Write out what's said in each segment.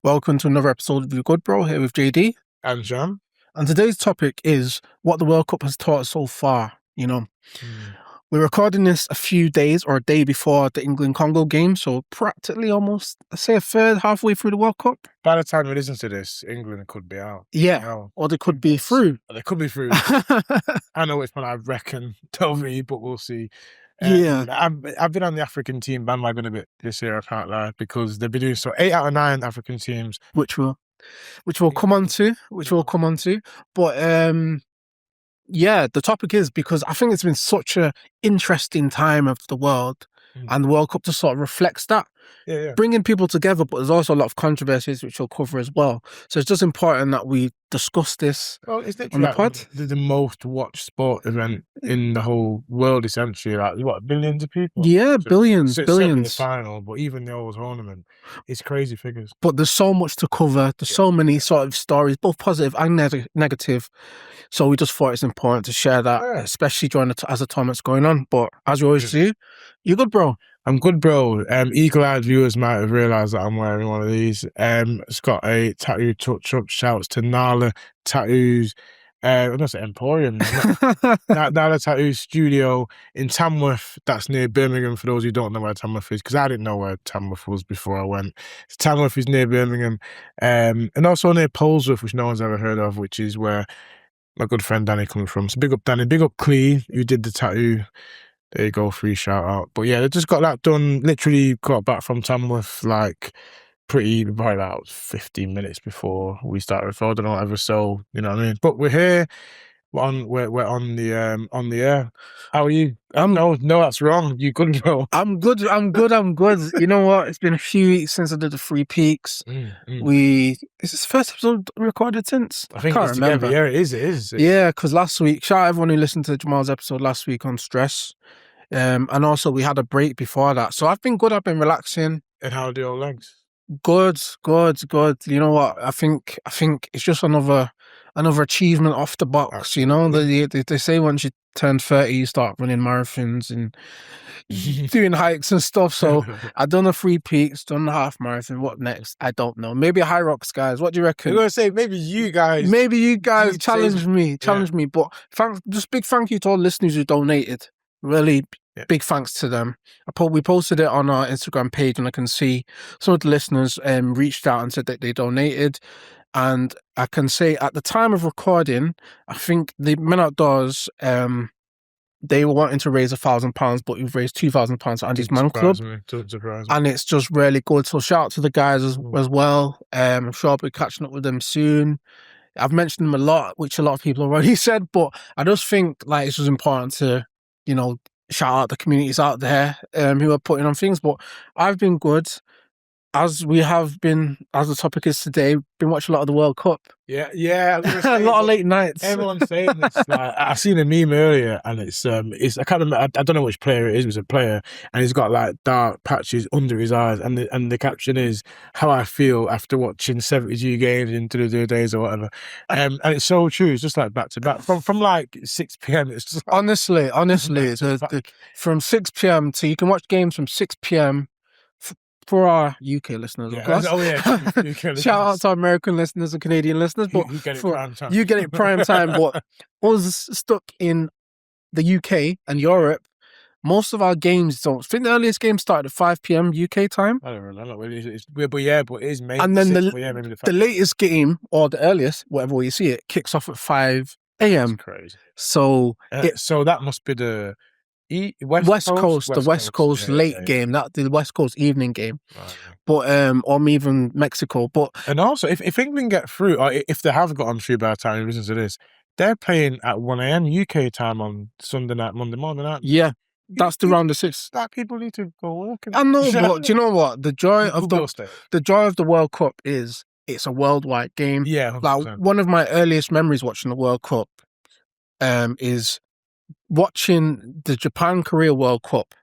Welcome to another episode of You Good Bro, here with JD. And John. And today's topic is what the World Cup has taught us so far. We're recording this a few days or a day before the England-Congo game, so practically almost, let's say, a third, halfway through the World Cup. By the time we listen to this, England could be out. Yeah, or they could be through. They could be through. I know which one I reckon they'll be, but we'll see. Yeah. I've been on the African team bandwagon a bit this year, I can't lie, because they've been doing so. 8 out of 9 African teams. Which we'll come on to. But yeah, the topic is because I think it's been such an interesting time of the world, and the World Cup just sort of reflects that. Yeah. Bringing people together, but there's also a lot of controversies which we'll cover as well. So it's just important that we discuss this on the pod. The most watched sport event in the whole world, essentially. Like, what, billions of people? Yeah, billions. The final, but even the whole tournament, it's crazy figures. But there's so much to cover. There's so many sort of stories, both positive and negative. So we just thought it's important to share that, especially during as the tournament's going on. But as we always do, you good, bro? I'm good, bro. Eagle-eyed viewers might have realised that I'm wearing one of these. It's got a tattoo touch-up. Shouts to Nala Tattoos. I'm going to say Emporium. Nala Tattoo Studio in Tamworth. That's near Birmingham, for those who don't know where Tamworth is, because I didn't know where Tamworth was before I went. Tamworth is near Birmingham. And also near Polesworth, which no one's ever heard of, which is where my good friend Danny comes from. So big up Danny. Big up Clee, who did the tattoo. There you go, free shout out. But yeah, they just got that done. Literally got back from Tamworth like probably about 15 minutes before we started recording or whatever. So you know what I mean. But we're here. We're on the air. How are you? No, that's wrong. You good, bro? I'm good. You know what? It's been a few weeks since I did the Three Peaks. Is this the first episode recorded since? I can't remember. Yeah, it is. Yeah, because last week, shout out everyone who listened to Jamal's episode last week on stress. And also we had a break before that. So I've been good. I've been relaxing. And how are the old legs? Good. You know what? I think it's just another achievement off the box. You know, they say once you turn 30, you start running marathons and doing hikes and stuff. So I've done a 3 peaks, done a half marathon. What next? I don't know. Maybe a high rocks, guys. What do you reckon? I'm gonna say maybe you guys challenge me. But just big thank you to all the listeners who donated. Really big thanks to them. We posted it on our Instagram page, and I can see some of the listeners reached out and said that they donated. And I can say at the time of recording, I think the Men Outdoors, they were wanting to raise £1,000, but we've raised £2,000 for Andy's Man Club. And it's just really good. So shout out to the guys as well. I'm sure I'll be catching up with them soon. I've mentioned them a lot, which a lot of people already said, but I just think like it's just important to, you know, shout out the communities out there who are putting on things. But I've been good. As the topic is today, been watching a lot of the World Cup. Yeah. A lot of late nights. Everyone's saying this. Like, I seen a meme earlier, and it's I can't remember. I don't know which player it is. It was a player, and he's got like dark patches under his eyes, and the caption is "How I feel after watching 72 games into the days or whatever." And it's so true. It's just like back to back from like 6 p.m. It's just like, honestly, it's from 6 p.m. to you can watch games from 6 p.m. For our UK listeners, of course. Shout out to our American listeners and Canadian listeners. But you get it prime time. You get it prime time. But us stuck in the UK and Europe, most of our games don't. I think the earliest game started at 5 p.m. UK time. I don't really know. But it is mainly. And then the latest game, or the earliest, whatever way you see it, kicks off at 5 a.m. That's crazy. So so that must be the West Coast late game, not the West Coast evening game, but or even Mexico. But and also, if England get through, or if they have gotten through by the time you listen to this, they're playing at 1 a.m. UK time on Sunday night, Monday morning night. Yeah, that's the round of 6. That people need to go work. I know, but do you know what? The joy of the World Cup is it's a worldwide game. Yeah, 100%. Like one of my earliest memories watching the World Cup, is watching the Japan-Korea World Cup,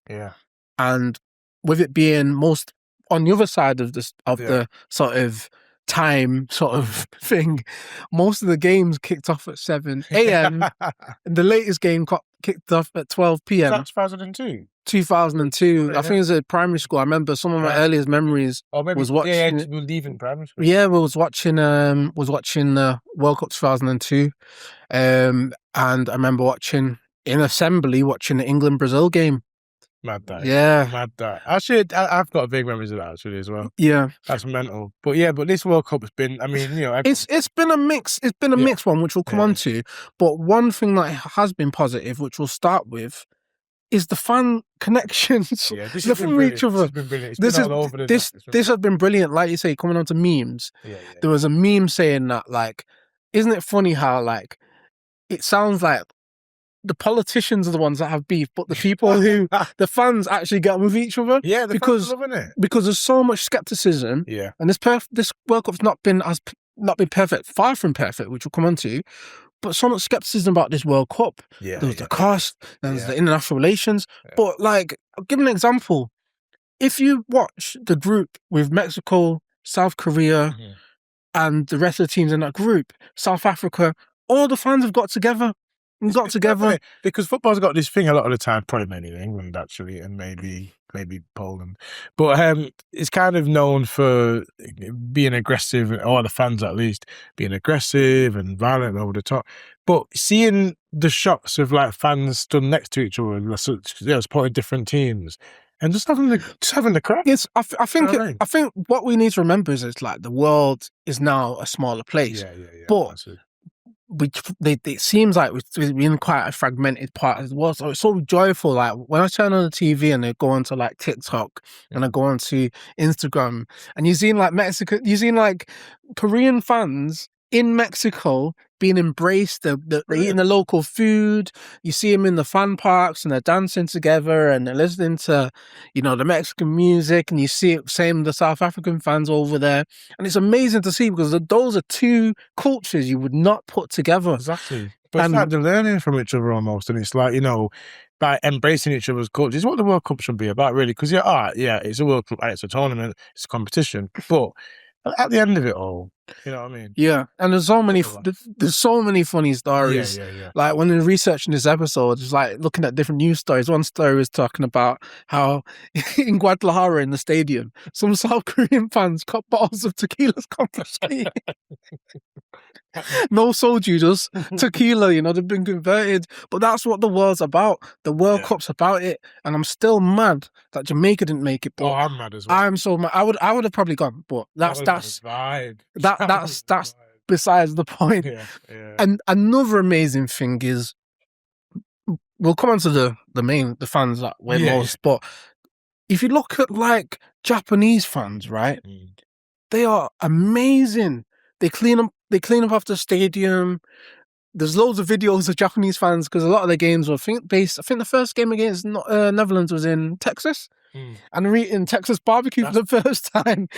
and with it being most on the other side of the sort of time sort of thing, most of the games kicked off at 7 a.m. and the latest game got kicked off at 12 p.m. That's 2002. 2002. I think it was at primary school. I remember some of my earliest memories was watching. we were leaving primary school. Yeah, we was watching the World Cup 2002. And I remember watching in assembly watching the England-Brazil game. Mad that. Yeah. Mad that. Actually, I've got big memories of that actually as well. Yeah. That's mental. But yeah, but this World Cup has been, I mean, you know, it's been a mix. It's been a mixed one, which we'll come on to. But one thing that has been positive, which we'll start with, is the fan connections. Yeah, this has been brilliant. Each other. This has been brilliant. This has been brilliant. Like you say, coming on to memes. There was a meme saying that, like, isn't it funny how, like, it sounds like the politicians are the ones that have beef, but the people who the fans actually get on with each other. Yeah, fans are loving it because there's so much skepticism. Yeah, and this World Cup's not been perfect, far from perfect, which we'll come on to. But so much skepticism about this World Cup. Yeah, there was the cost, there was the international relations. Yeah. But like, I'll give an example. If you watch the group with Mexico, South Korea, and the rest of the teams in that group, South Africa, all the fans have got together. Because football's got this thing a lot of the time, probably mainly in England actually, and maybe Poland, but it's kind of known for being aggressive, or the fans at least being aggressive and violent and over the top. But seeing the shots of like fans stood next to each other, supporting different teams, and just having the crack. Yes, I think what we need to remember is like the world is now a smaller place. Yeah. But it seems like we're in quite a fragmented part as well. So it's so joyful. Like when I turn on the TV and I go onto like TikTok and I go onto Instagram, and you've seen like Korean fans in Mexico being embraced. They're eating the local food. You see them in the fan parks and they're dancing together and they're listening to, you know, the Mexican music, and you see it same the South African fans over there. And it's amazing to see because those are two cultures you would not put together. Exactly. But it's like they're learning from each other almost, and it's like, you know, by embracing each other's culture is what the World Cup should be about, really. Because it's a World Cup, it's a tournament, it's a competition, but at the end of it all, you know what I mean? Yeah, and there's so many funny stories. Yeah. Like when they're researching this episode, it's like looking at different news stories. One story was talking about how in Guadalajara in the stadium, some South Korean fans got bottles of tequilas confiscated. No soju, just tequila, you know, they've been converted. But that's what the world's about. The World Cup's about it. And I'm still mad that Jamaica didn't make it. But I'm mad as well. I'm so mad. I would have probably gone, but that's besides the point. Yeah. And another amazing thing is, we'll come on to the fans that we're most, but if you look at like Japanese fans, right? They are amazing. They clean up after the stadium. There's loads of videos of Japanese fans because a lot of the games were I think the first game against Netherlands was in Texas. And they're eating Texas barbecue for the first time.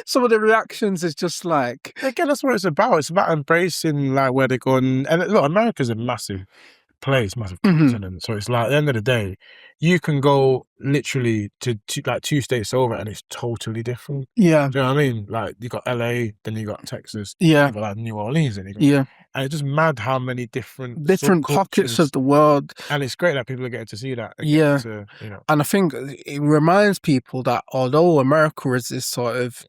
Some of the reactions is just like, again, that's what it's about. It's about embracing like where they're going. And look, America's a massive place, massive continent. So it's like at the end of the day, you can go literally to like 2 states over and it's totally different. Yeah. Do you know what I mean? Like you got LA, then you got Texas, yeah, you got like New Orleans, and yeah. And it's just mad how many different pockets of the world. And it's great that people are getting to see that. Yeah. And I think it reminds people that although America is this sort of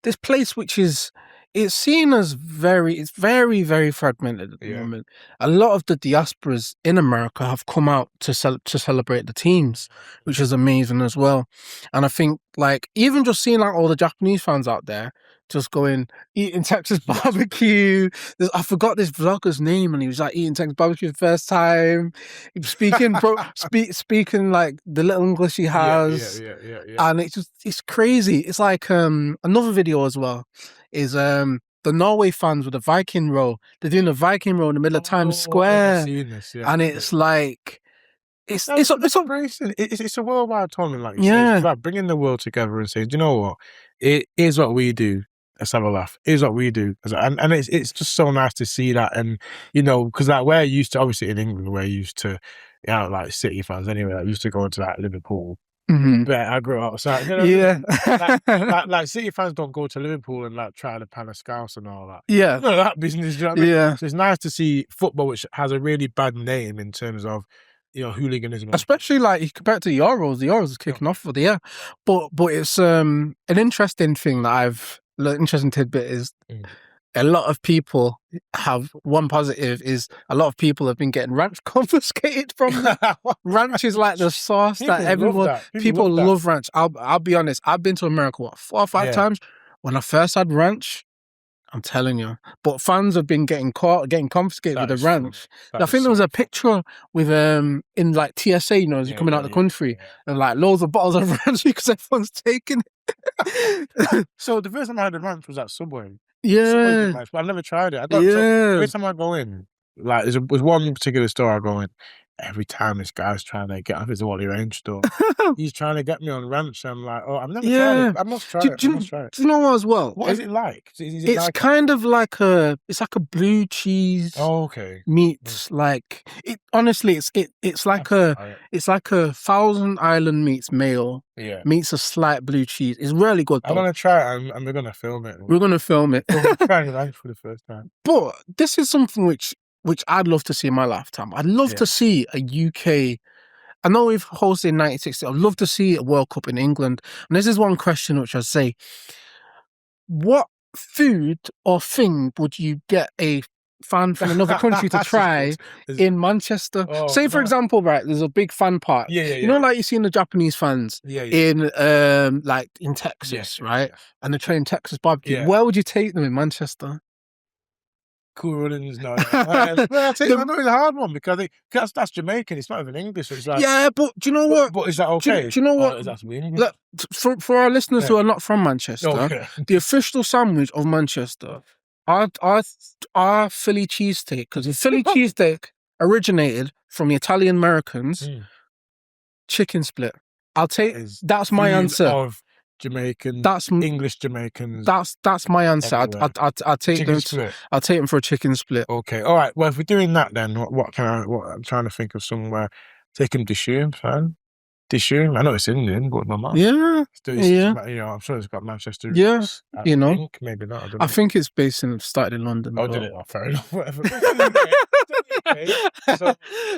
this place which is, it's seen as very, very fragmented at the moment. A lot of the diasporas in America have come out to celebrate the teams, which is amazing as well. And I think like even just seeing like all the Japanese fans out there just eating Texas barbecue. I forgot this vlogger's name, and he was like eating Texas barbecue the first time. He was speaking, speaking like the little English he has. Yeah. And it's crazy. It's like another video as well is the Norway fans with the Viking row. They're doing a Viking row in the middle of Times Square, and it's like it's a worldwide tournament, like you said. It's about bringing the world together and saying, do you know what? It is what we do. Let's have a laugh. Here's what we do, and it's just so nice to see that, and you know, because like we're used to, obviously in England, we're used to, you know, like City fans anyway. I used to go into like Liverpool. But I grew up outside. You know, like City fans don't go to Liverpool and like try to pan a scouse and all that. Yeah, none of that business. Do you know what I mean? Yeah. So it's nice to see football, which has a really bad name in terms of hooliganism. Especially like compared to the Euros is kicking off for the year. But it's an interesting thing that interesting tidbit is a lot of people have one positive is a lot of people have been getting ranch confiscated from them. Ranch is like the sauce that everyone people love ranch. I'll be honest, I've been to America 4 or 5 times. When I first had ranch, I'm telling you. But fans have been getting confiscated with the ranch. I think there was a picture with in like TSA, as you're coming out of the country, and like loads of bottles of ranch because everyone's taking it. So the first time I had a ranch was at Subway. Yeah. But I've never tried it. Every time I go in, like there's one particular store I go in, every time this guy's trying to get off his Wally Range store. He's trying to get me on ranch. I'm like, oh, I've never tried it. I must try it. Do you know what as well? What is it like? Is it it's like kind of like a blue cheese. Oh, okay. Meats like it. Honestly, it's like a Thousand Island meets mayo. Yeah. Meets a slight blue cheese. It's really good. I'm gonna try it and we're gonna film it. We're gonna film it. We're trying ranch for the first time. But this is something which I'd love to see in my lifetime. I'd love to see a UK. I know we've hosted in 1960. I'd love to see a World Cup in England. And this is one question which I'd say: what food or thing would you get a fan from another country to try in Manchester? Say, for example, right, there's a big fan park. You know, like you see in the Japanese fans in like in Texas, right? And they're trying Texas barbecue. Yeah. Where would you take them in Manchester? Cool Runnings, no. I know it's a hard one because that's Jamaican. It's not even English. So it's like, but do you know what? But is that okay? Do you know what? That's weird. Look, for our listeners who are not from Manchester, the official sandwich of Manchester are Philly cheesesteak, because the Philly cheesesteak originated from the Italian Americans. Chicken split. That's my answer. Of Jamaican, English Jamaicans. That's my answer. I'll take them. I'll take them for a chicken split. Okay, all right. Well, if we're doing that, then what I'm trying to think of somewhere. Take them Dishoom, fine. Dishoom. I know it's Indian, but my mom. Yeah. I'm sure it's got Manchester roots. Yeah. Think, maybe not. I think it's started in London. Oh, did it? Oh, fair enough. Whatever.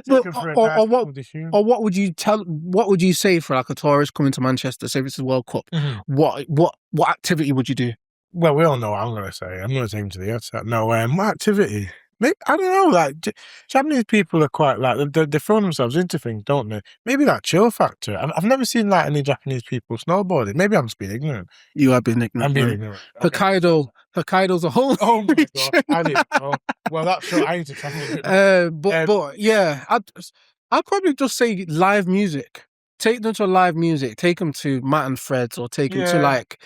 What would you What would you say for like a tourist coming to Manchester? Say this is World Cup. What activity would you do? Well, we all know what I'm going to say. I'm going to take him to the outside. No, what activity? Maybe, I don't know. Like Japanese people are quite like they throw themselves into things, don't they? Maybe that chill factor. I've never seen like any Japanese people snowboarding. Maybe I'm just being ignorant. You are being ignorant. I'm being ignorant. Okay. Hokkaido's a whole. Oh my god! I didn't know. Well, that's true. I need to travel. But yeah, I'd probably just say live music. Take them to live music. Take them to Matt and Fred's, or take them to like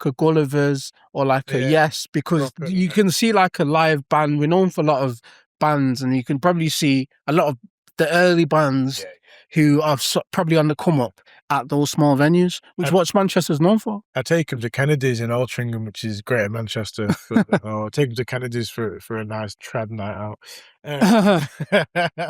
a Gulliver's or like a Yes, because you can see like a live band. We're known for a lot of bands, and you can probably see a lot of the early bands who are probably on the come up at those small venues, which is what Manchester's known for. I take them to Kennedy's in Altrincham, which is great in Manchester. Or take them to Kennedy's for a nice trad night out.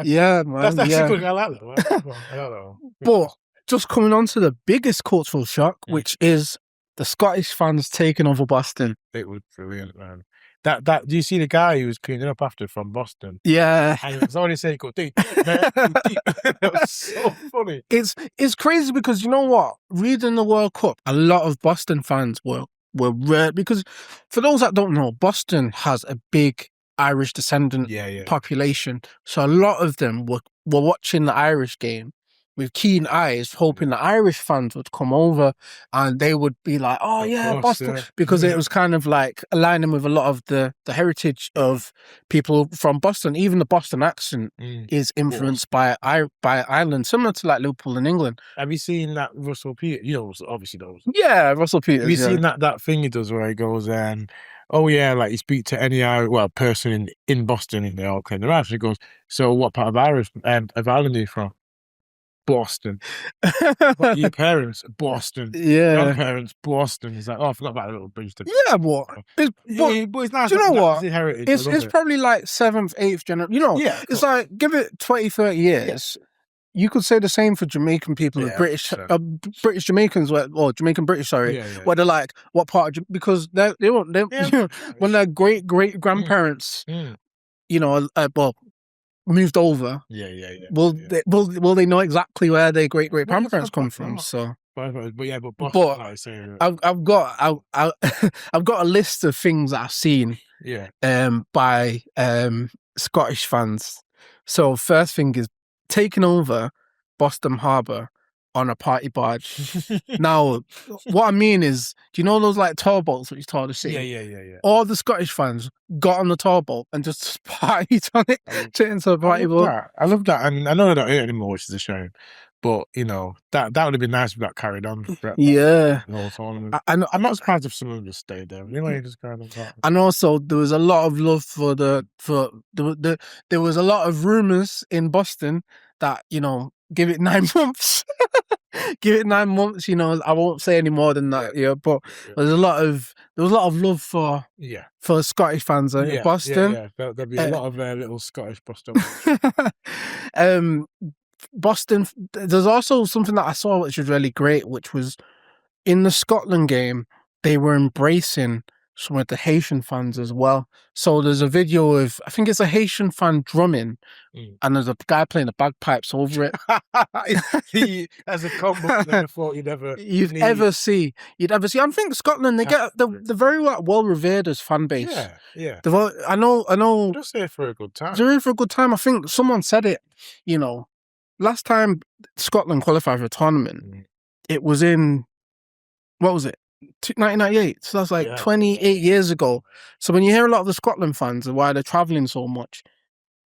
Yeah, man. That's good. I like that. But just coming on to the biggest cultural shock, which is the Scottish fans taking over Boston. It was brilliant, man. That do you see the guy who was cleaning up after from Boston? Yeah. And it was already saying, "Go deep, man, deep." It was so funny. It's crazy because you know what? Reading the World Cup, a lot of Boston fans were rare, because for those that don't know, Boston has a big Irish descendant population. So a lot of them were watching the Irish game with keen eyes, hoping the Irish fans would come over and they would be like, oh yeah, Boston, because it was kind of like aligning with a lot of the heritage of people from Boston. Even the Boston accent is influenced by Ireland, similar to like Liverpool in England. Have you seen that Russell Peters? You know, obviously those. Yeah, Russell Peters. Have you seen that thing he does where he goes, oh yeah, like you speak to any person in Boston and they all claim they're Irish. He goes, so what part of Ireland are you from? Boston. What, your parents? Boston. Yeah. Grandparents? Boston. He's like, oh, I forgot about a little bridge. Yeah, but it's nice. Do you know what? Heritage, it's probably like 7th, 8th generation. You know, it's like, give it 20, 30 years. Yeah. You could say the same for Jamaican people, British Jamaicans, or Jamaican British, where they're like, what part of, because they when their great grandparents, you know, moved over, Yeah. will they know exactly where their great grandparents come from? So, but Boston, but like saying, I've got I've got a list of things that I've seen by Scottish fans. So first thing is taking over Boston Harbour on a party barge. Now, what I mean is, do you know those like tour boats that you tour the city? Yeah. All the Scottish fans got on the tour boat and just partied on it, into a party boat. I love that. And I know they don't do it anymore, which is a shame. But you know, that would have been nice if that carried on. Yeah. The whole tournament. I'm not surprised if some of them just stayed there. Anyway, just kind of got... And also, there was a lot of love for there was a lot of rumors in Boston that, you know, give it 9 months. Give it 9 months, you know. I won't say any more than that, but there was a lot of love for Scottish fans in Boston. Yeah. There'll be a lot of little Scottish Boston. Boston. There's also something that I saw which was really great, which was in the Scotland game, they were embracing some of the Haitian fans as well. So there's a video of, I think it's a Haitian fan drumming, and there's a guy playing the bagpipes over it. As a combo, I never thought you'd ever see. I think Scotland, they're very well revered as fan base. Yeah. I know. Just here for a good time. They're here for a good time. I think someone said it. You know, last time Scotland qualified for a tournament, it was in, what was it? 1998. So that's like 28 years ago. So when you hear a lot of the Scotland fans and why they're traveling so much,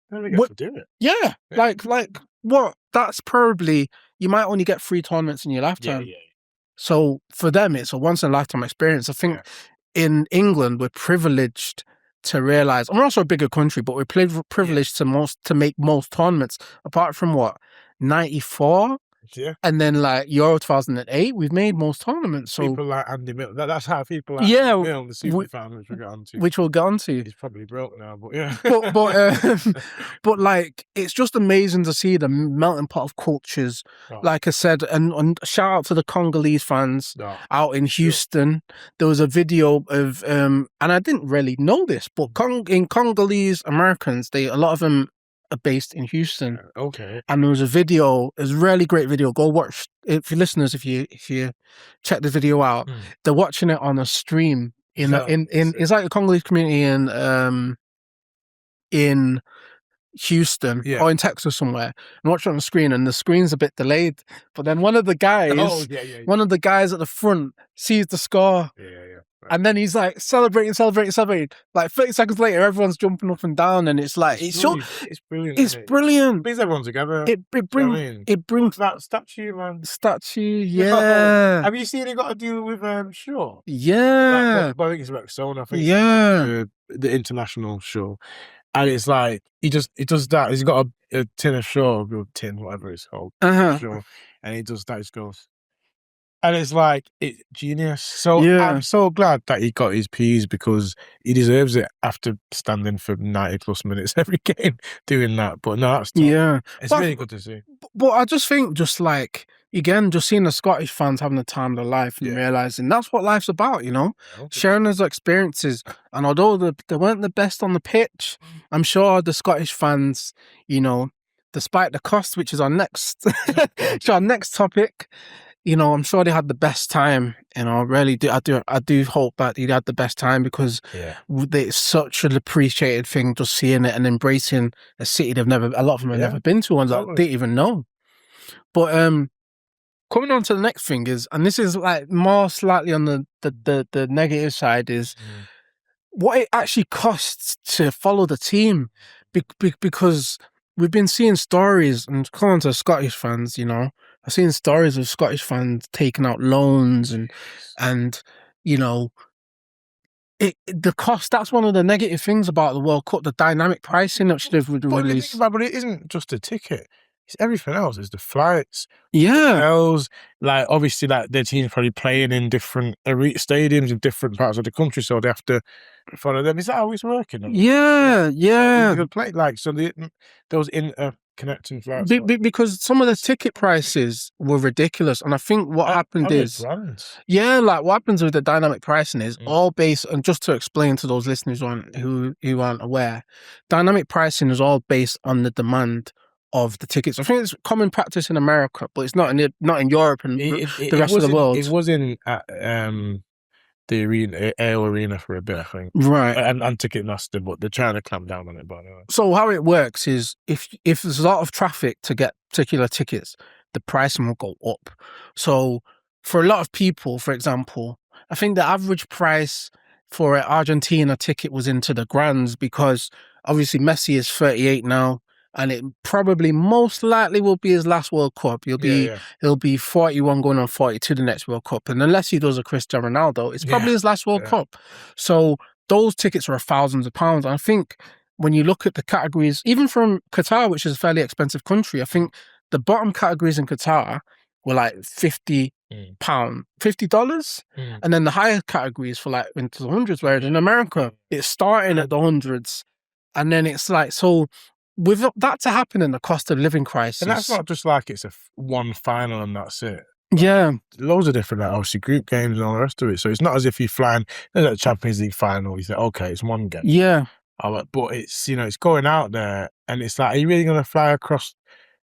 they get to do it. Yeah. Like what? That's probably, you might only get 3 tournaments in your lifetime. Yeah. So for them, it's a once in a lifetime experience. I think in England, we're privileged to realize, and we're also a bigger country, but we're privileged to make most tournaments, apart from 94. Yeah. And then like Euro 2008, we've made most tournaments. So people like Andy Milne, that's how people like Andy Milne, the super fan, which we'll get onto. He's probably broke now, but yeah. but like, it's just amazing to see the melting pot of cultures. Like I said, and shout out to the Congolese fans out in Houston. There was a video of and I didn't really know this, but in Congolese Americans, a lot of them are based in Houston. Okay. And there was a video, it was a really great video. Go watch, if you listeners, if you check the video out, they're watching it on a stream in it's like a Congolese community in Houston or in Texas somewhere, and watch it on the screen, and the screen's a bit delayed. But then one of the guys at the front sees the score. And then he's like celebrating. Like 30 seconds later, everyone's jumping up and down, and it's like it's brilliant. It's brilliant. It brings everyone together. It brings that statue, man. Yeah. Have you seen it got to do with Shaw? Yeah. I think it's Rexona. I think the international show, and it's like he does that. He's got a tin of Shaw, or tin, whatever it's called, Shaw, and he does that. He goes. And it's like, it's genius. So I'm so glad that he got his P's, because he deserves it after standing for 90 plus minutes every game doing that. But no, that's tough. It's really good to see. But I just think, just like, again, just seeing the Scottish fans having the time of their life and realising that's what life's about, you know? Sharing those experiences. And although they weren't the best on the pitch, I'm sure the Scottish fans, you know, despite the cost, which is our next, topic, you know, I'm sure they had the best time. You know, I really do. I do hope that they had the best time, because it's such an appreciated thing, just seeing it and embracing a city a lot of them have never been to, and they didn't even know. But coming on to the next thing is, and this is like more slightly on the negative side, is what it actually costs to follow the team, because we've been seeing stories, and coming on to Scottish fans, you know, I've seen stories of Scottish fans taking out loans and you know, the cost. That's one of the negative things about the World Cup, the dynamic pricing that they've released. But it isn't just a ticket. It's everything else. It's the flights, hotels. Like, obviously, like, their team's probably playing in different stadiums in different parts of the country, so they have to follow them. Is that how it's working? Yeah. Play, like, so those connecting flights. Because some of the ticket prices were ridiculous, and I think what happened is, yeah, like what happens with the dynamic pricing is all based, and just to explain to those listeners who aren't aware, dynamic pricing is all based on the demand of the tickets. I think it's common practice in America, but it's not in Europe and the rest of the world. It was in the arena, AO Arena for a bit, I think. Right. And Ticketmaster, but they're trying to clamp down on it, but anyway. So how it works is if there's a lot of traffic to get particular tickets, the pricing will go up. So for a lot of people, for example, I think the average price for an Argentina ticket was into the grands, because obviously Messi is 38 now, and it probably most likely will be his last World Cup. He'll be 41 going on 42 the next World Cup. And unless he does a Cristiano Ronaldo, it's probably his last World Cup. So those tickets are thousands of pounds. And I think when you look at the categories, even from Qatar, which is a fairly expensive country, I think the bottom categories in Qatar were like £50, $50. And then the higher categories for like into the hundreds, whereas in America, it's starting at the hundreds. And then it's like, so with that to happen in the cost of living crisis. And that's not just like it's one final and that's it. Yeah. Loads of different, obviously, group games and all the rest of it. So it's not as if you're flying at the Champions League final, you think, okay, it's one game. Yeah. But it's, it's going out there, and it's like, are you really going to fly across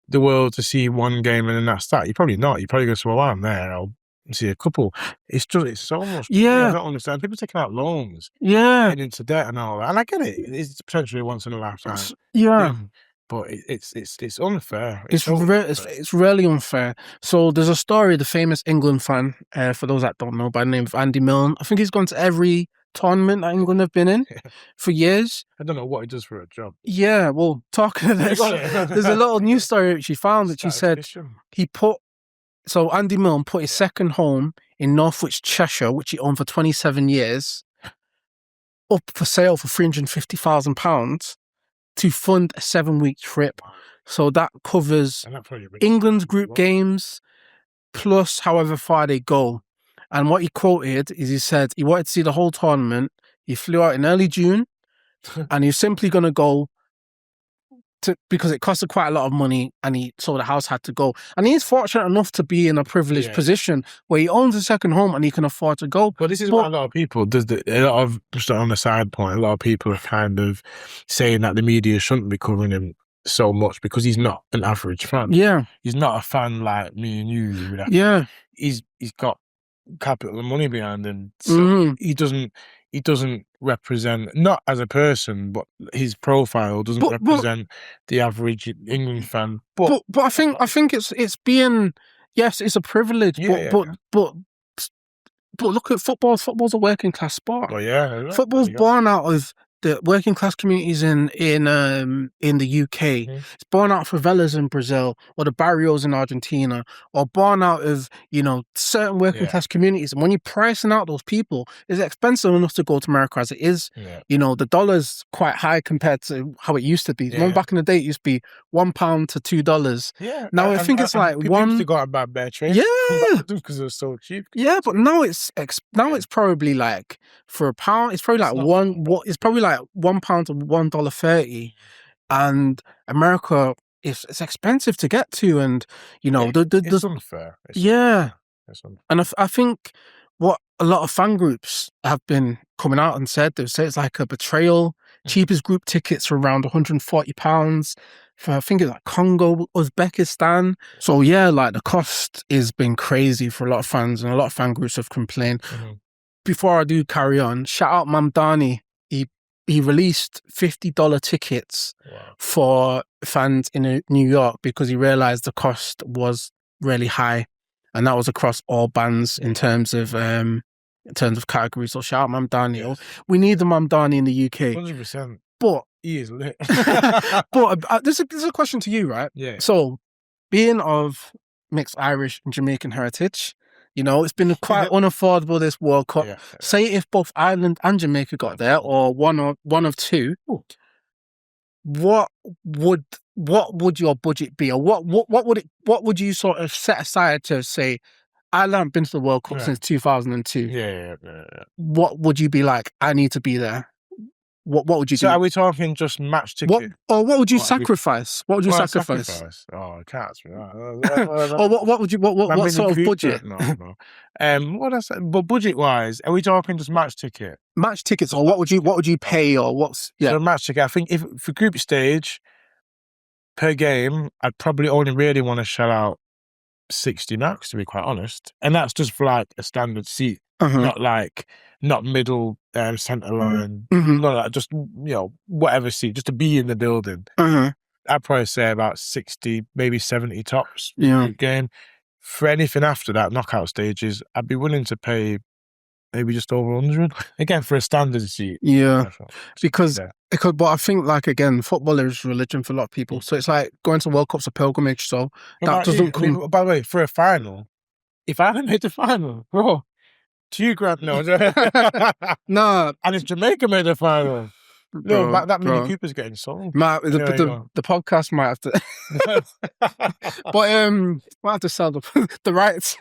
the world to see one game and then that's that? You're probably not. You're probably going to say, well, I'm there, I'll see a couple. It's so much. Yeah. I don't understand. People taking out loans. Yeah. And into debt and all that. And I get it. It's potentially once in a lifetime. Yeah. But it's unfair. It's really unfair. So there's a story, the famous England fan, for those that don't know, by the name of Andy Milne. I think he's gone to every tournament that England have been in for years. I don't know what he does for a job. Yeah, well, talking of this, there's a little news story which he found that he said so Andy Milne put his second home in Northwich, Cheshire, which he owned for 27 years, up for sale for £350,000 to fund a 7-week trip. So that covers England's group games plus however far they go. And what he quoted is, he said he wanted to see the whole tournament. He flew out in early June and he was simply going to go because it costed quite a lot of money, and so the house had to go. And he's fortunate enough to be in a privileged position where he owns a second home and he can afford to go. But this is what a lot of people does. Just on the side point, a lot of people are kind of saying that the media shouldn't be covering him so much because he's not an average fan. Yeah, he's not a fan like me and you. Yeah, he's got capital and money behind him, so he doesn't represent, not as a person, but his profile doesn't represent the average England fan. But I think it's being, yes, it's a privilege. But look at football. Football's a working class sport. Oh yeah, football's born out of the working class communities in the UK. It's born out of favelas in Brazil, or the barrios in Argentina, or born out of certain working class communities. And when you're pricing out those people, it's expensive enough to go to America as it is. The dollar's quite high compared to how it used to be. Back in the day, it used to be £1 to $2. Yeah. Now I think it's like people used to go out by bear train. Yeah. Because it was so cheap. Yeah, but now it's probably like for £1. It's probably like it's probably like £1 to $1.30, and America it's expensive to get to, and it's unfair. And I think what a lot of fan groups have been coming out and said, they say it's like a betrayal. Cheapest group tickets are around £140 for, I think it's like Congo, Uzbekistan. So yeah, like the cost has been crazy for a lot of fans, and a lot of fan groups have complained. Before I do carry on, shout out Mamdani. He released $50 tickets for fans in New York because he realized the cost was really high, and that was across all bands in terms of categories. So shout out Mamdani. Yes. We need the Mamdani in the UK. 100%. But he is lit. But there's a question to you, right? Yeah. So, being of mixed Irish and Jamaican heritage, it's been quite unaffordable this World Cup. Yeah. Say if both Ireland and Jamaica got there, or one of two, what would your budget be, or what would you sort of set aside to say, Ireland haven't been to the World Cup since 2002. Yeah. What would you be like? I need to be there. What would you do? So are we talking just match ticket? What would you sacrifice? What would you sacrifice? Oh, it can't be that. Or what would you? What sort of budget? No. What I say? But budget wise, are we talking just match ticket? Match tickets, or what would you pay, or what's So match ticket. I think if for group stage per game, I'd probably only really want to shell out 60 max, to be quite honest, and that's just for like a standard seat, not middle centre line, not like just whatever seat, just to be in the building. I'd probably say about 60, maybe 70 tops game. For anything after that, knockout stages, I'd be willing to pay maybe just over 100 again for a standard seat. Because but I think, like, again, football is religion for a lot of people, so it's like going to World Cup's a pilgrimage. So that doesn't come. I mean, by the way, for a final, if I hadn't made the final, bro, $2,000, no, nah, and if Jamaica made the final, no, that Mini Cooper's getting sold. The podcast might have to, but might have to sell the rights.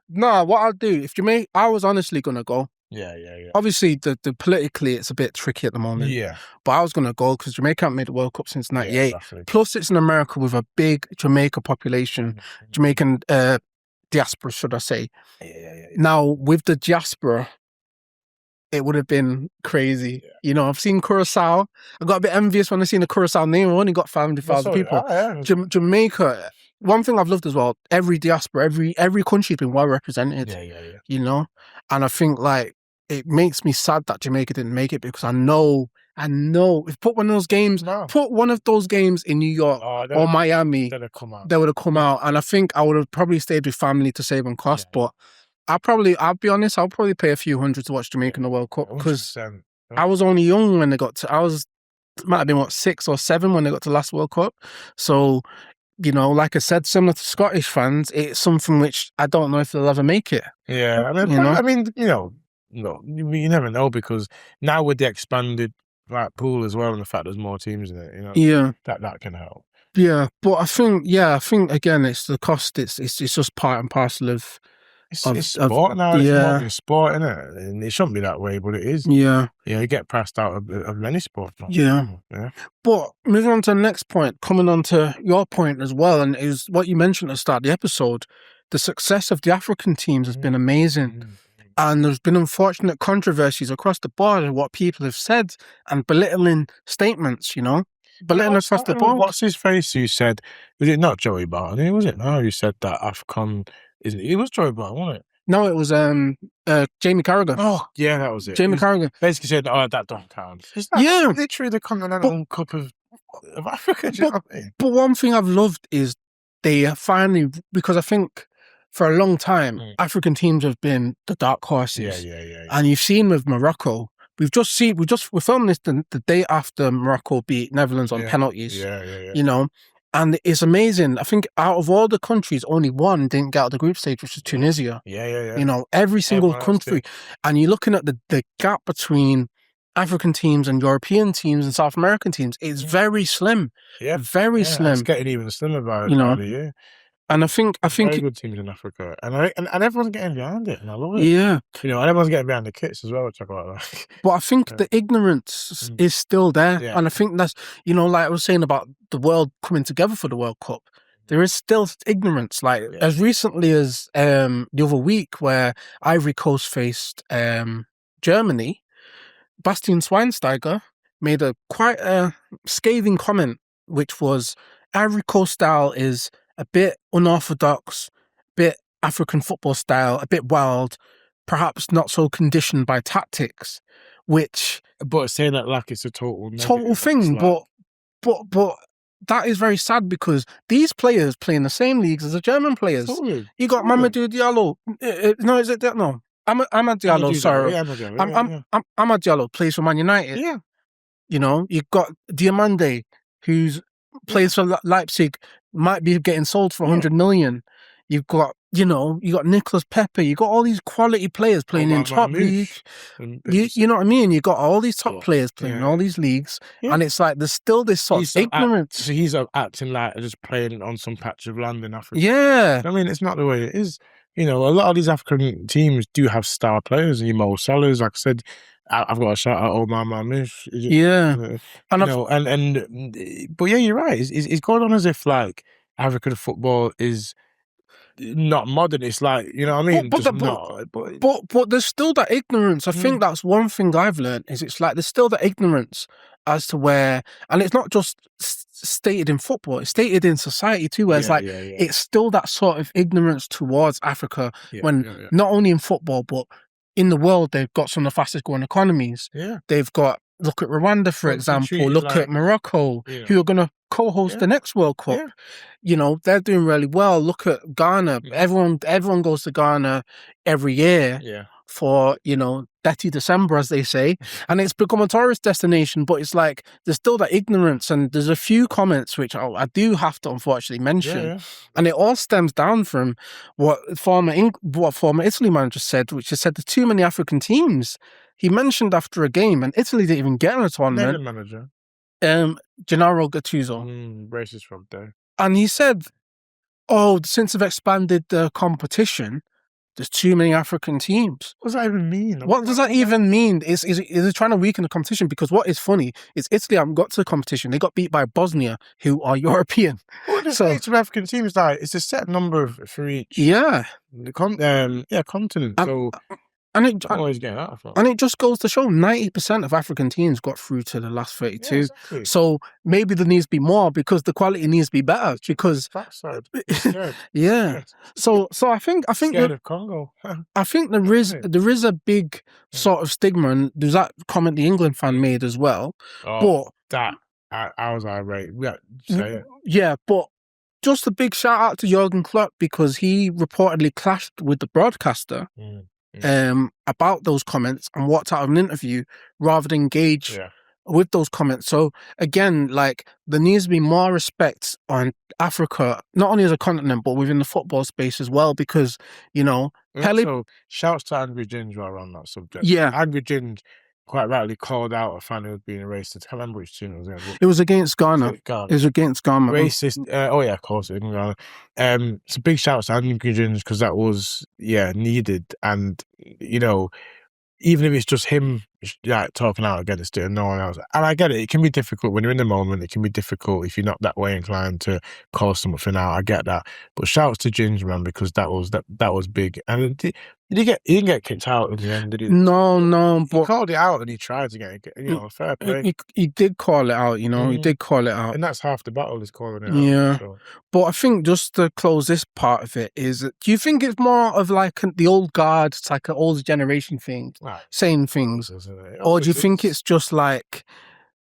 No, what I'll do if Jamaica, I was honestly gonna go. Yeah. Obviously, the politically it's a bit tricky at the moment. Yeah, but I was gonna go because Jamaica haven't made the World Cup since '98. Yeah, plus, it's in America with a big Jamaica population, Jamaican diaspora, should I say? Yeah. Now, with the diaspora, it would have been crazy. Yeah. I've seen Curacao. I got a bit envious when I seen the Curacao name. We've only got 500,000 people. Jamaica. One thing I've loved as well, every diaspora, every country's been well represented. Yeah. And I think, like, it makes me sad that Jamaica didn't make it, because I know if put one of those games in New York or Miami, they would have come out. And I think I would have probably stayed with family to save on cost. But I'll be honest, I'll probably pay a few hundred to watch Jamaica in the World Cup, because I was only young when they got to, might have been 6 or 7 when they got to last World Cup. So, like I said, similar to Scottish fans, it's something which I don't know if they'll ever make it. Yeah, I mean, you never know, because now with the expanded pool as well, and the fact there's more teams in it, that can help. Yeah, but I think again, it's the cost. It's just part and parcel of. It's sport now. It's more than sport, isn't it? And it shouldn't be that way, but it is. Yeah. You get passed out of many sports. Yeah. But moving on to the next point, coming on to your point as well, and is what you mentioned at the start of the episode, the success of the African teams has been amazing. And there's been unfortunate controversies across the board of what people have said and belittling statements, belittling across the board. What's his face who said, was it not Joey Barton? Was it? No, who said that AFCON... It was Joey Barton, wasn't it? No, it was Jamie Carragher. Oh, yeah, that was it. Jamie Carragher basically said, that don't count. Is that literally the Continental Cup of Africa? But one thing I've loved is they finally, because I think for a long time, African teams have been the dark horses. Yeah. And you've seen with Morocco, we filmed this the day after Morocco beat Netherlands on penalties. Yeah. And it's amazing. I think out of all the countries, only one didn't get out of the group stage, which is Tunisia. Yeah. Every single country. And you're looking at the gap between African teams and European teams and South American teams. It's very slim. Yeah. Very slim. It's getting even slimmer by the year. And I think very good teams in Africa, and everyone's getting behind it, and I love it. Yeah, and everyone's getting behind the kits as well, which I quite like. But I think the ignorance is still there, and I think that's like I was saying about the world coming together for the World Cup. There is still ignorance, like as recently as the other week, where Ivory Coast faced Germany. Bastian Schweinsteiger made quite a scathing comment, which was Ivory Coast style is a bit unorthodox, bit African football style, a bit wild, perhaps not so conditioned by tactics, which... But saying that like it's a total thing, but that is very sad, because these players play in the same leagues as the German players. Totally. You got Mamadou Diallo. No, is it that? No. Amad Diallo, sorry. Amad Diallo plays for Man United. Yeah. You got Diamande, who's plays for Leipzig, might be getting sold for 100 million. You've got, you got Nicolas Pepe. You got all these quality players playing in top leagues. You know what I mean? You got all these top players playing in all these leagues, and it's like there's still this sort of ignorance. So he's acting like just playing on some patch of land in Africa. Yeah, I mean, it's not the way it is. A lot of these African teams do have star players. Mo Salahs, like I said, I've got to shout out old man Mish. Yeah, but yeah, you're right. It's going on as if like African football is not modern. It's like, you know what I mean? But there's still that ignorance. I think that's one thing I've learned is it's like there's still that ignorance as to where, and it's not just stated in football, it's stated in society too, where it's like it's still that sort of ignorance towards Africa when not only in football but in the world they've got some of the fastest growing economies. Yeah, they've got, look at Rwanda for example, look at Morocco, who are going to co-host the next World Cup. You know, they're doing really well. Look at Ghana. Everyone goes to Ghana every year for, you know, Dirty December, as they say. And it's become a tourist destination, but it's like there's still that ignorance. And there's a few comments which I do have to unfortunately mention. And it all stems down from what former Italy manager said, which has said there's too many African teams. He mentioned after a game, and Italy didn't even get in a tournament. Name the manager. Gennaro Gattuso. Racist from there. And he said, oh, since they've expanded the competition, there's too many African teams. What does that even mean? What does that even mean? Is it trying to weaken the competition? Because what is funny is Italy haven't got to the competition. They got beat by Bosnia, who are European. Well, the states of African teams, like, it's a set number for each continent. And it just goes to show 90% of African teams got through to the last 32. Yeah, exactly. So maybe there needs to be more because the quality needs to be better. Because So I think scared of Congo. I think there is a big sort of stigma, and there's that comment the England fan made as well. Oh, but I was irate. Yeah, but just a big shout out to Jurgen Klopp because he reportedly clashed with the broadcaster. About those comments and walked out of an interview rather than engage with those comments. So again, like there needs to be more respect on Africa, not only as a continent but within the football space as well, because you know, so shouts to Angry Ginger on that subject. Yeah, Angry Ginger quite rightly called out a fan who was being racist. I can't remember which team it was. It was against Ghana. It was against Ghana. Racist. Oh yeah, of course. It was Ghana. It's a big shout to Angry Ginger because that was needed, and you know, even if it's just him talking out against it and no one else. And I get it. It can be difficult when you're in the moment. It can be difficult if you're not that way inclined to call something out. I get that. But shouts to Ginger, man, because that was big. And he didn't get kicked out in the end, did he? No. But he called it out and he tried to get it. You know, fair play. He did call it out. You know, he did call it out. And that's half the battle is calling it out. Yeah. But I think just to close this part of it is, do you think it's more of like the old guard, it's like an older generation thing, saying things? Or do you think it's just like,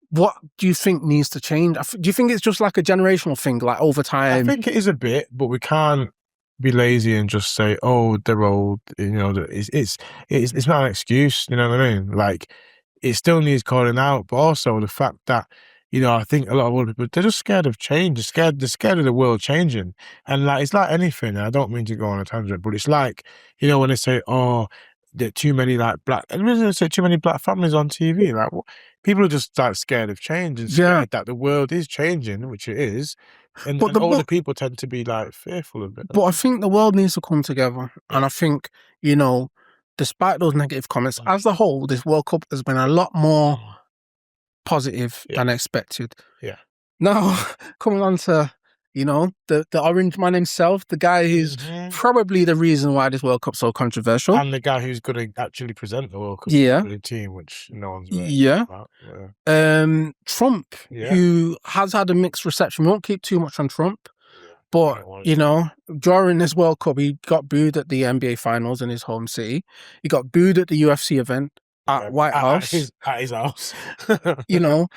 what do you think needs to change? Do you think it's just like a generational thing, like over time? I think it is a bit, but we can't be lazy and just say, oh, they're old. You know, it's not an excuse. You know what I mean? Like, it still needs calling out, but also the fact that, you know, I think a lot of older people, they're just scared of change. They're scared of the world changing. And like, it's like anything. I don't mean to go on a tangent, but it's like, you know, when they say, oh, there are too many like too many black families on TV. Like, people are just like scared of change and scared that the world is changing, which it is. And older people tend to be like fearful of it. But I think the world needs to come together, and I think, you know, despite those negative comments, as a whole, this World Cup has been a lot more positive than expected. Yeah. Now, coming on to, you know, the orange man himself, the guy who's probably the reason why this World Cup's so controversial. And the guy who's going to actually present the World Cup for the team, which no one's really about. Trump, who has had a mixed reception. We won't keep too much on Trump. But, you know, during this World Cup, he got booed at the NBA Finals in his home city. He got booed at the UFC event at White House. At his house. You know,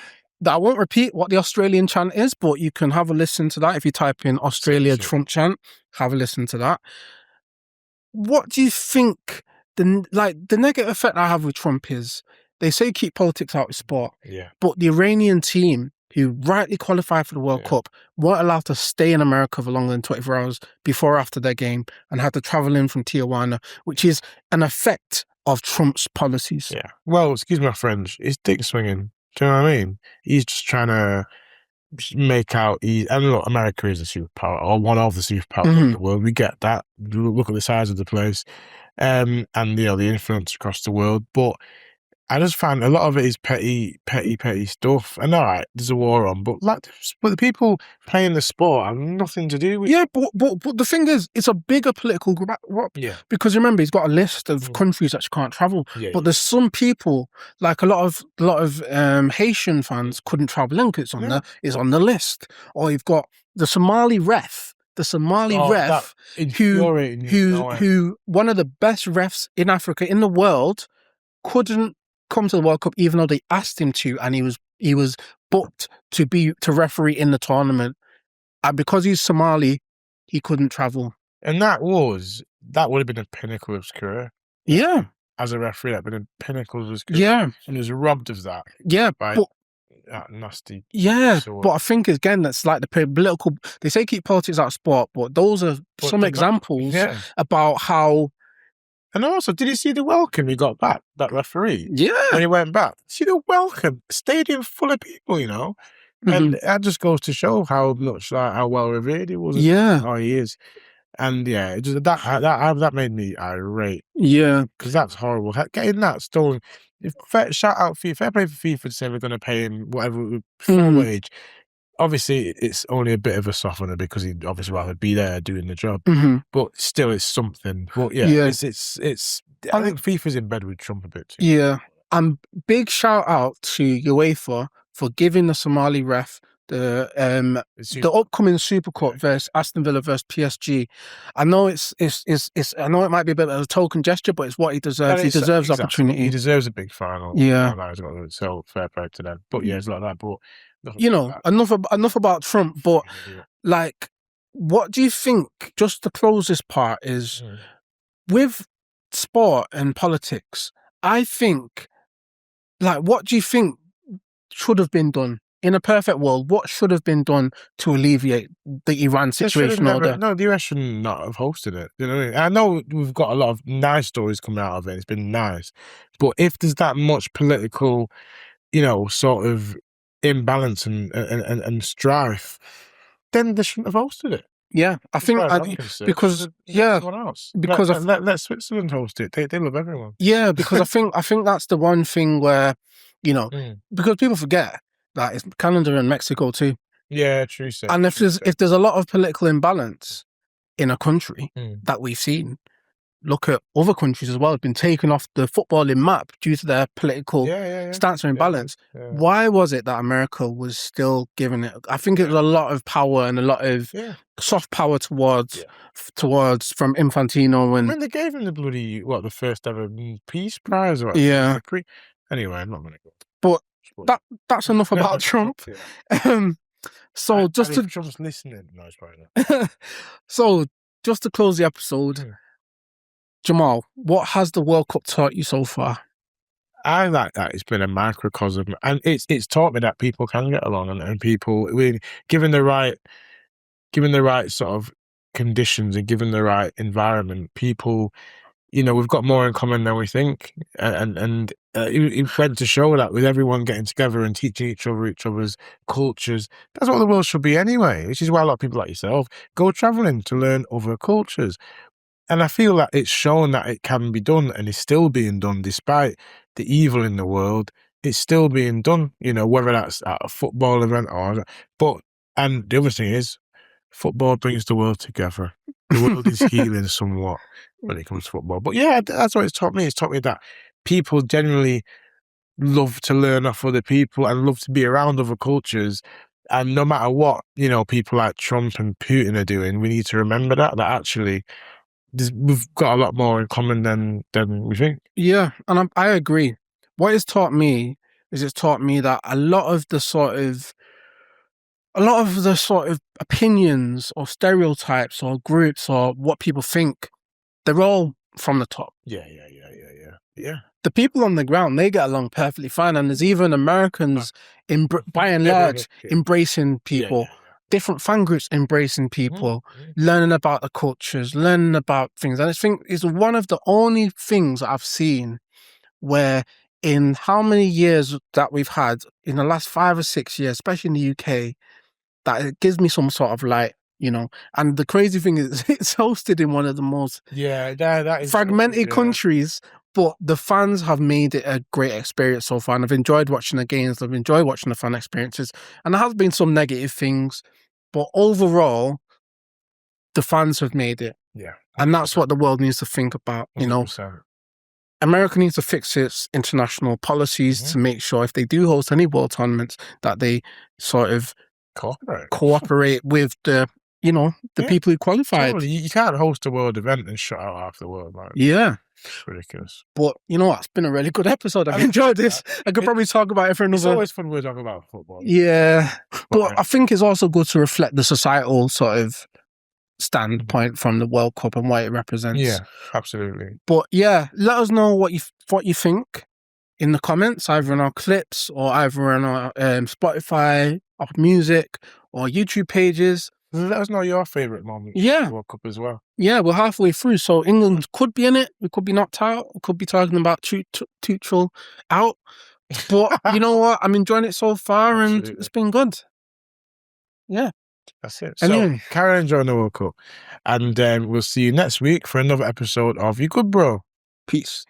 I won't repeat what the Australian chant is, but you can have a listen to that. If you type in Australia Trump chant, have a listen to that. What do you think the negative effect I have with Trump is, they say keep politics out of sport. Yeah. But the Iranian team, who rightly qualified for the World Cup, weren't allowed to stay in America for longer than 24 hours before or after their game and had to travel in from Tijuana, which is an effect of Trump's policies. Yeah. Well, excuse my French, it's dick swinging. Do you know what I mean? He's just trying to make out, and look, America is a superpower, or one of the superpowers of the world. We get that. Look at the size of the place, and you know, the influence across the world. But I just find a lot of it is petty stuff. And all right, there's a war on, but the people playing the sport have nothing to do with. Yeah, but the thing is, it's a bigger political group. Yeah. Because remember, he's got a list of countries that you can't travel. Yeah, but there's some people, like a lot of Haitian fans couldn't travel in because it's on the list. Or you've got the Somali ref. Who one of the best refs in Africa, in the world, couldn't come to the World Cup even though they asked him to, and he was booked to referee in the tournament, and because he's Somali, he couldn't travel. And that would have been a pinnacle of his career. Yeah, as a referee, that would have been a pinnacle of his career. Yeah, and he was robbed of that. Yeah, by but that nasty. Yeah, but I think again that's like the political. They say keep politics out of sport, but those are some examples about how. And also, did you see the welcome he got back? That referee, when he went back. See the welcome, stadium full of people, you know, and that just goes to show how much how well revered he was. Yeah, he is, and it just that made me irate. Yeah, because that's horrible. Getting that stolen. Shout out FIFA. Fair play for FIFA to say we're going to pay him whatever full wage. Obviously, it's only a bit of a softener because he'd obviously rather be there doing the job. But still, it's something. But it's. I think FIFA's in bed with Trump a bit too. Yeah, and big shout out to UEFA for giving the Somali ref the upcoming Super Cup versus Aston Villa versus PSG. I know I know it might be a bit of a token gesture, but it's what he deserves. He deserves opportunity. He deserves a big final. Yeah, so fair play to them. But it's like that. But enough about Trump. But like, what do you think? Just to close this part is with sport and politics. I think, like, what do you think should have been done? In a perfect world, what should have been done to alleviate the Iran situation? No, the US should not have hosted it. You know what I mean? I know we've got a lot of nice stories coming out of it. It's been nice. But if there's that much political, sort of imbalance and strife, then they shouldn't have hosted it. Yeah, I think because let Switzerland host it. They love everyone. Yeah, because I think that's the one thing where, because people forget that it's Canada and Mexico too. Yeah, true. And if there's a lot of political imbalance in a country that we've seen, look at other countries as well, have been taken off the footballing map due to their political stance or imbalance. Why was it that America was still giving it? I think it was a lot of power and a lot of soft power towards from Infantino. And when they gave him the bloody the first ever peace prize. Anyway, I'm not going to go. But that's enough about Trump. So just to Trump's listening, no, it's probably not. So just to close the episode. Jamal, what has the World Cup taught you so far? I like that it's been a microcosm, and it's taught me that people can get along, and people, given the right sort of conditions and given the right environment, people, we've got more in common than we think, and it went to show that with everyone getting together and teaching each other's cultures. That's what the world should be anyway, which is why a lot of people like yourself go travelling to learn other cultures. And I feel that it's shown that it can be done, and it's still being done despite the evil in the world. It's still being done, whether that's at a football event and the other thing is, football brings the world together. The world is healing somewhat when it comes to football. But that's what it's taught me. It's taught me that people generally love to learn off other people and love to be around other cultures. And no matter what, people like Trump and Putin are doing, we need to remember that actually we've got a lot more in common than we think. Yeah, and I agree. What it's taught me that a lot of the sort of opinions or stereotypes or groups or what people think, they're all from the top. Yeah. The people on the ground, they get along perfectly fine, and there's even Americans by and large embracing people. Different fan groups embracing people, learning about the cultures, learning about things. And I think it's one of the only things that I've seen where in how many years that we've had, in the last 5 or 6 years, especially in the UK, that it gives me some sort of light, And the crazy thing is it's hosted in one of the most that is fragmented countries But the fans have made it a great experience so far, and I've enjoyed watching the games. I've enjoyed watching the fan experiences, and there has been some negative things, but overall, the fans have made it. Yeah. 100%. And that's what the world needs to think about. 100%. America needs to fix its international policies to make sure if they do host any world tournaments that they sort of cooperate with the people who qualified. Totally. You can't host a world event and shut out half the world. Like, yeah. It's ridiculous. But you know what? It's been a really good episode. I've enjoyed this. I could probably talk about it for another... It's always fun when we talk about football. Yeah. But I think it's also good to reflect the societal sort of standpoint from the World Cup and what it represents. Yeah, absolutely. But yeah, let us know what you think in the comments, either in our clips or either on our Spotify, our music, or YouTube pages. Let us know your favourite moment. Yeah. World Cup as well. Yeah, we're halfway through, so England could be in it. We could be knocked out. We could be talking about Tuchel out. But you know what? I'm enjoying it so far, and it's been good. Yeah. That's it. Anyway. So, carry on enjoying the World Cup. And we'll see you next week for another episode of You Good Bro. Peace.